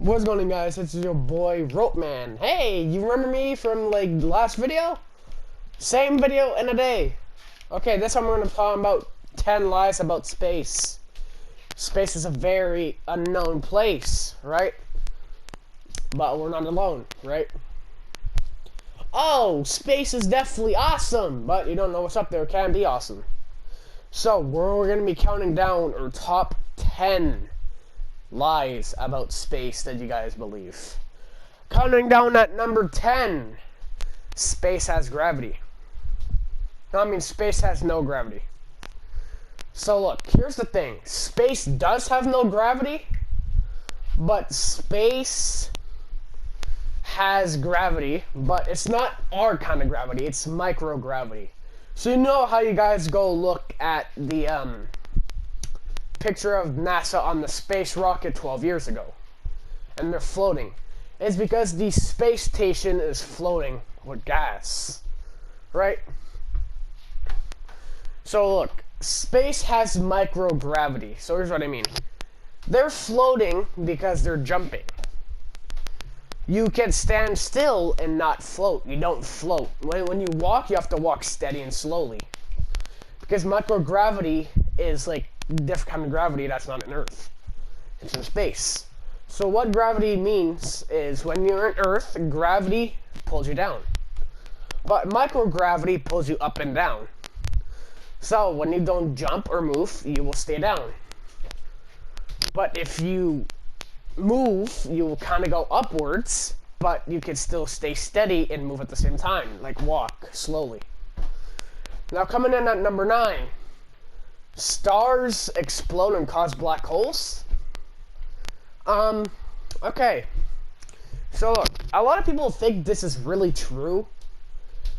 What's going on, guys? It's your boy Rope Man. Hey, you remember me from like the last video? Same video in a day. Okay, this time we're gonna talk about 10 lies about space. Space is a very unknown place, right? But we're not alone, right? Oh, space is definitely awesome, but you don't know what's up there. It can be awesome. So we're gonna be counting down our top 10 lies about space that you guys believe. Counting down at number 10, space has gravity. No, I mean, space has no gravity. So look, here's the thing. Space does have no gravity, but space has gravity, but it's not our kind of gravity, it's microgravity. So you know how you guys go look at the picture of NASA on the space rocket 12 years ago, and they're floating. It's because the space station is floating with gas, right? So look, space has microgravity. So here's what I mean. They're floating because they're jumping. You can stand still and not float. You don't float. When you walk, you have to walk steady and slowly. Because microgravity is like different kind of gravity that's not in Earth. It's in space. So what gravity means is when you're in Earth, gravity pulls you down. But microgravity pulls you up and down. So when you don't jump or move, you will stay down. But if you move, you will kind of go upwards, but you can still stay steady and move at the same time, like walk slowly. Now coming in at number 9. Stars explode and cause black holes? Okay. So look, a lot of people think this is really true.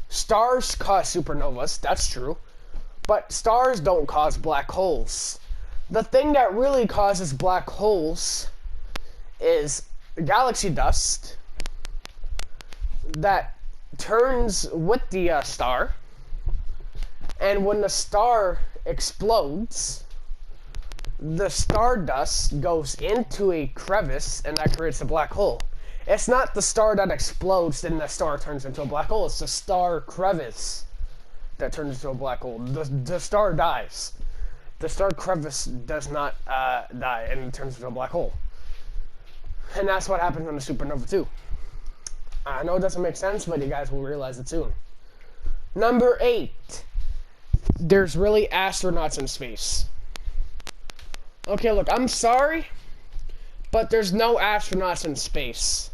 Stars cause supernovas, that's true. But stars don't cause black holes. The thing that really causes black holes is galaxy dust that turns with the star. And when the star explodes, the stardust goes into a crevice and that creates a black hole. It's not the star that explodes then the star turns into a black hole. It's the star crevice that turns into a black hole. The star dies. The star crevice does not die and it turns into a black hole. And that's what happens in a supernova too. I know it doesn't make sense, but you guys will realize it soon. Number 8. There's really astronauts in space. Okay, look, I'm sorry, but there's no astronauts in space.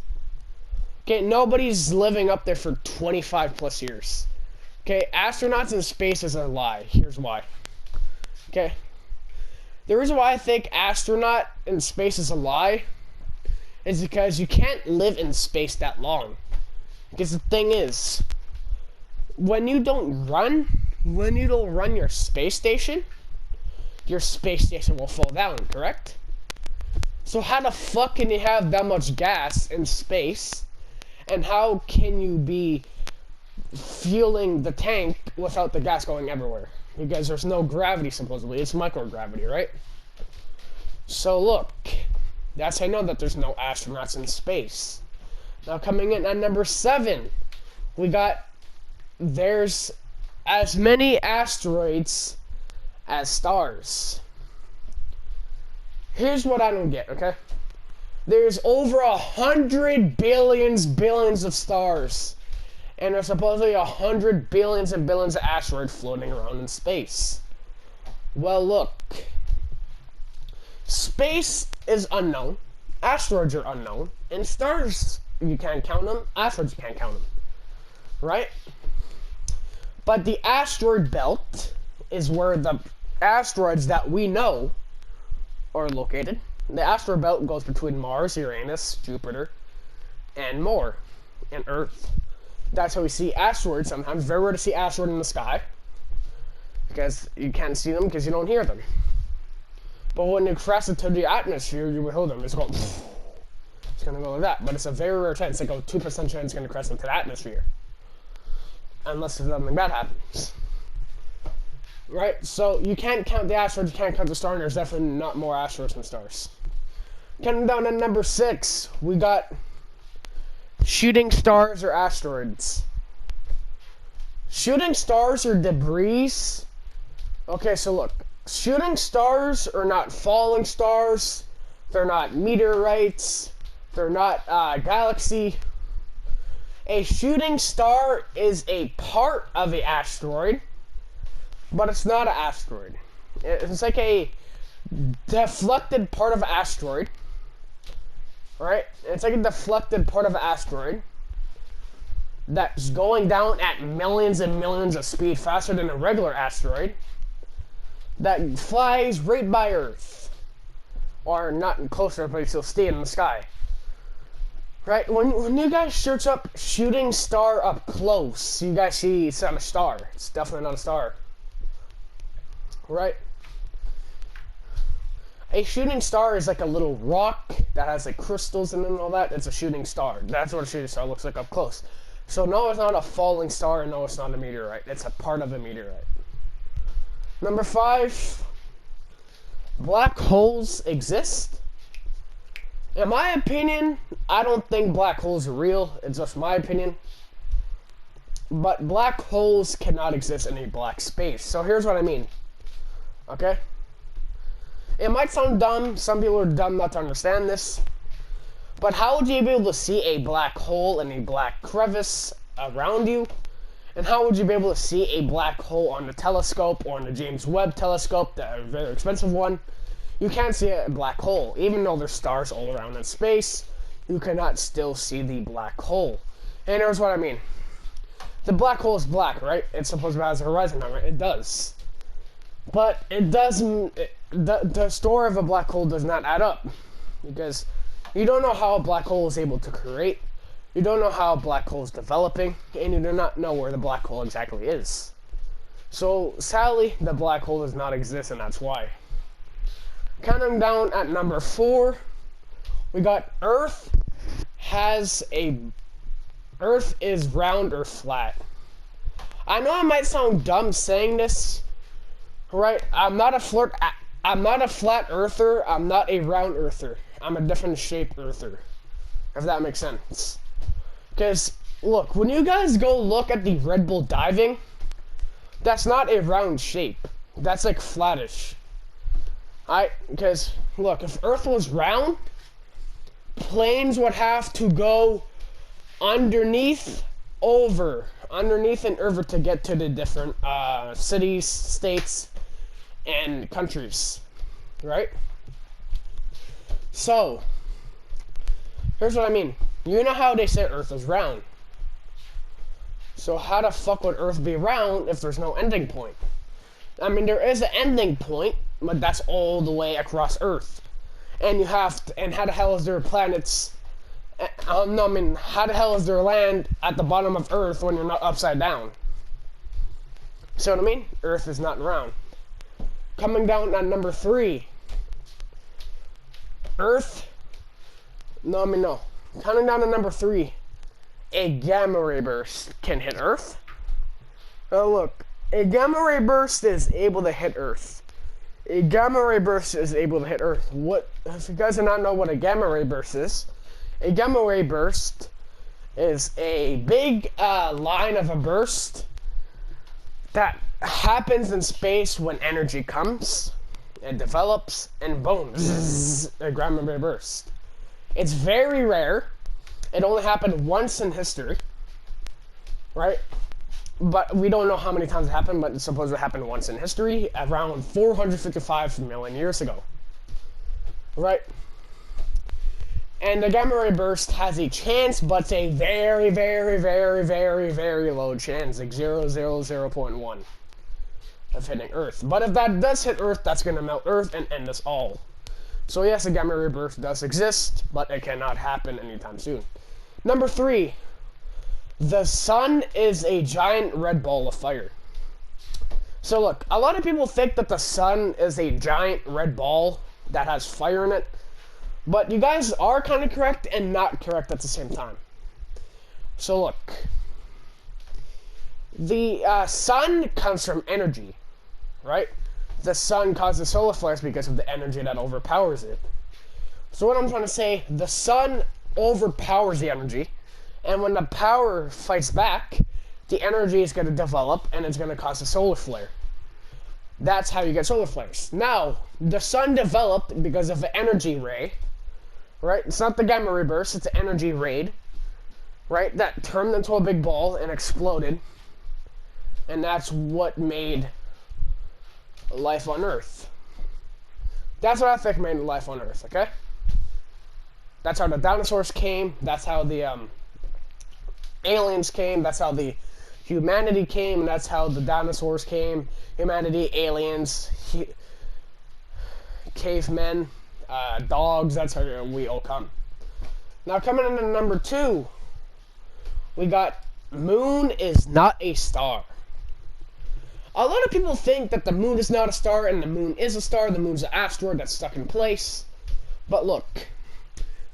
Okay, nobody's living up there for 25 plus years. Okay, astronauts in space is a lie. Here's why. Okay, the reason why I think astronaut in space is a lie is because you can't live in space that long. Because the thing is, when you don't run your space station will fall down, correct? So how the fuck can you have that much gas in space, and how can you be fueling the tank without the gas going everywhere? Because there's no gravity, supposedly. It's microgravity, right? So look, that's how I know that there's no astronauts in space. Now coming in at number 7, we got there's as many asteroids as stars. Here's what I don't get, okay? There's over 100 billions of stars. And there's supposedly 100 billions and billions of asteroids floating around in space. Well, look. Space is unknown. Asteroids are unknown. And stars, you can't count them. Asteroids, you can't count them. Right? But the asteroid belt is where the asteroids that we know are located. The asteroid belt goes between Mars, Uranus, Jupiter, and more, and Earth. That's how we see asteroids sometimes. Very rare to see asteroids in the sky, because you can't see them because you don't hear them. But when you cross into the atmosphere, you will hear them. It's going to go like that. But it's a very rare chance. It's like a 2% chance it's going to cross into the atmosphere. Unless something bad happens. Right? So you can't count the asteroids, you can't count the stars, and there's definitely not more asteroids than stars. Coming down to number 6, we got shooting stars or asteroids. Shooting stars or debris. Okay, so look. Shooting stars are not falling stars. They're not meteorites. They're not galaxy. A shooting star is a part of an asteroid, but it's not an asteroid. It's like a deflected part of an asteroid, right? It's like a deflected part of an asteroid that's going down at millions and millions of speed faster than a regular asteroid that flies right by Earth. Or not closer, but still stay in the sky. Right? When you guys search up shooting star up close, you guys see it's not a star. It's definitely not a star. Right? A shooting star is like a little rock that has like crystals in it and all that. It's a shooting star. That's what a shooting star looks like up close. So no, it's not a falling star, and no, it's not a meteorite. It's a part of a meteorite. Number 5, black holes exist. In my opinion, I don't think black holes are real. It's just my opinion. But black holes cannot exist in a black space. So here's what I mean. Okay? It might sound dumb. Some people are dumb not to understand this. But how would you be able to see a black hole in a black crevice around you? And how would you be able to see a black hole on the telescope or on the James Webb telescope, the very expensive one? You can't see a black hole. Even though there's stars all around in space, you cannot still see the black hole. And here's what I mean. The black hole is black, right? It's supposed to have a horizon number. It does. But it doesn't... The story of a black hole does not add up. Because you don't know how a black hole is able to create. You don't know how a black hole is developing. And you do not know where the black hole exactly is. So, sadly, the black hole does not exist, and that's why. Counting down at number 4, we got Earth is round or flat. I know I might sound dumb saying this, right? I'm not a flat earther. I'm not a round earther. I'm a different shape earther, if that makes sense. Because, look, when you guys go look at the Red Bull diving, that's not a round shape. That's like flattish. Because, look, if Earth was round, planes would have to go underneath and over to get to the different cities, states, and countries, right? So, here's what I mean. You know how they say Earth is round. So how the fuck would Earth be round if there's no ending point? I mean, there is an ending point, but that's all the way across Earth. And and how the hell is there planets? How the hell is there land at the bottom of Earth when you're not upside down? See what I mean? Earth is not round. Coming down at number 3. Counting down to number 3. A gamma ray burst can hit Earth. Oh, look. A gamma ray burst is able to hit Earth. A gamma ray burst is able to hit Earth. If you guys do not know what a gamma ray burst is, a gamma ray burst is a big line of a burst that happens in space when energy comes, it develops, and boom, a gamma ray burst. It's very rare. It only happened once in history, right? But we don't know how many times it happened, but it's supposed to happen once in history, around 455 million years ago, right? And the gamma ray burst has a chance, but it's a very, very, very, very, very low chance, like 0.1 of hitting Earth. But if that does hit Earth, that's going to melt Earth and end us all. So yes, a gamma ray burst does exist, but it cannot happen anytime soon. Number 3. The sun is a giant red ball of fire. So look, a lot of people think that the sun is a giant red ball that has fire in it. But you guys are kind of correct and not correct at the same time. So look. The sun comes from energy, right? The sun causes solar flares because of the energy that overpowers it. So what I'm trying to say, the sun overpowers the energy, and when the power fights back, the energy is going to develop, and it's going to cause a solar flare. That's how you get solar flares. Now, the sun developed because of an energy ray, right? It's not the gamma ray burst, it's an energy ray, right? That turned into a big ball and exploded. And that's what made life on Earth. That's what I think made life on Earth, okay? That's how the dinosaurs came. That's how the aliens came. That's how the humanity came. And that's how the dinosaurs came. Humanity, aliens, cavemen, dogs. That's how we all come. Now coming into number 2, we got moon is not a star. A lot of people think that the moon is not a star and the moon is a star. The moon's an asteroid that's stuck in place. But look,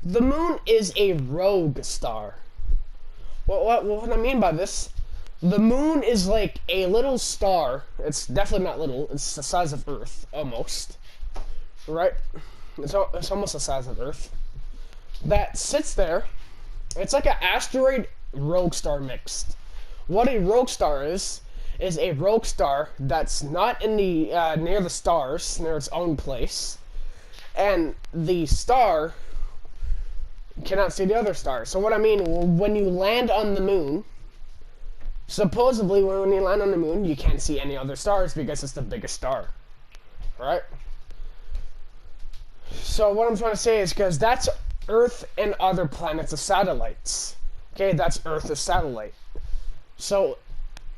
the moon is a rogue star. What I mean by this, the moon is like a little star. It's definitely not little. It's the size of Earth, almost. Right? It's almost the size of Earth. That sits there. It's like an asteroid rogue star mixed. What a rogue star is a rogue star that's not in the near the stars, near its own place, and the star cannot see the other stars. So what I mean, when you land on the moon, supposedly when you land on the moon, you can't see any other stars because it's the biggest star, right? So what I'm trying to say is because that's Earth and other planets of satellites. Okay, that's Earth as satellite. So,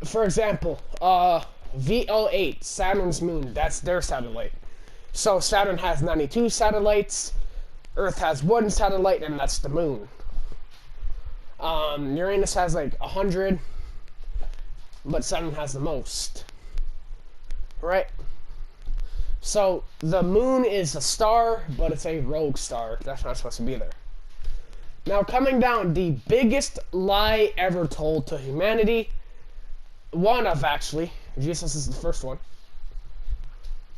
for example, VO8, Saturn's moon, that's their satellite. So Saturn has 92 satellites, Earth has 1 satellite, and that's the moon. Uranus has like 100, but Saturn has the most. Right? So the moon is a star, but it's a rogue star. That's not supposed to be there. Now coming down, the biggest lie ever told to humanity, one of actually, Jesus is the first one.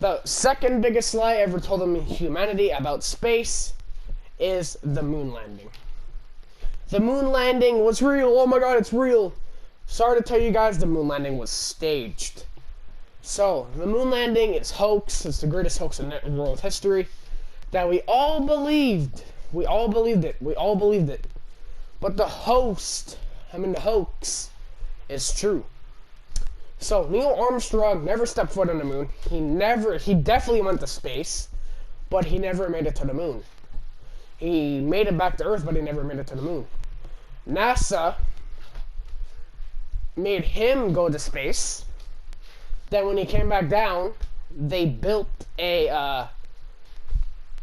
The second biggest lie ever told to humanity about space is the moon landing. The moon landing was real. Oh my god, it's real. Sorry to tell you guys, the moon landing was staged. So, the moon landing is hoax. It's the greatest hoax in world history that we all believed. We all believed it. We all believed it. But the hoax is true. So, Neil Armstrong never stepped foot on the moon. He definitely went to space, but he never made it to the moon. He made it back to Earth, but he never made it to the moon. NASA made him go to space. Then when he came back down, they built a,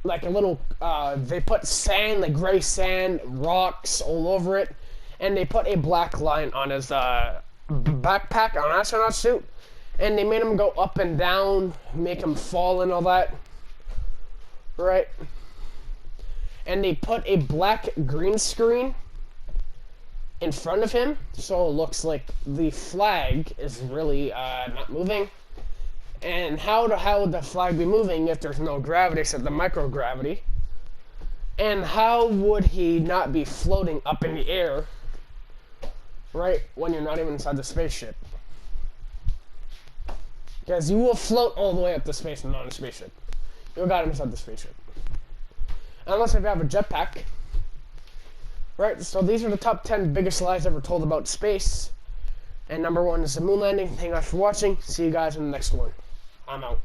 they put sand, like gray sand, rocks all over it, and they put a black line on his, backpack, on an astronaut suit, and they made him go up and down, make him fall and all that, right? And they put a black green screen in front of him, so it looks like the flag is really not moving. And how would the flag be moving if there's no gravity except the microgravity? And how would he not be floating up in the air, right, when you're not even inside the spaceship? Because you will float all the way up to space and not in a spaceship. You got inside the spaceship. Unless if you have a jetpack. Right, so these are the top 10 biggest lies ever told about space. And number 1 is the moon landing. Thank you guys for watching. See you guys in the next one. I'm out.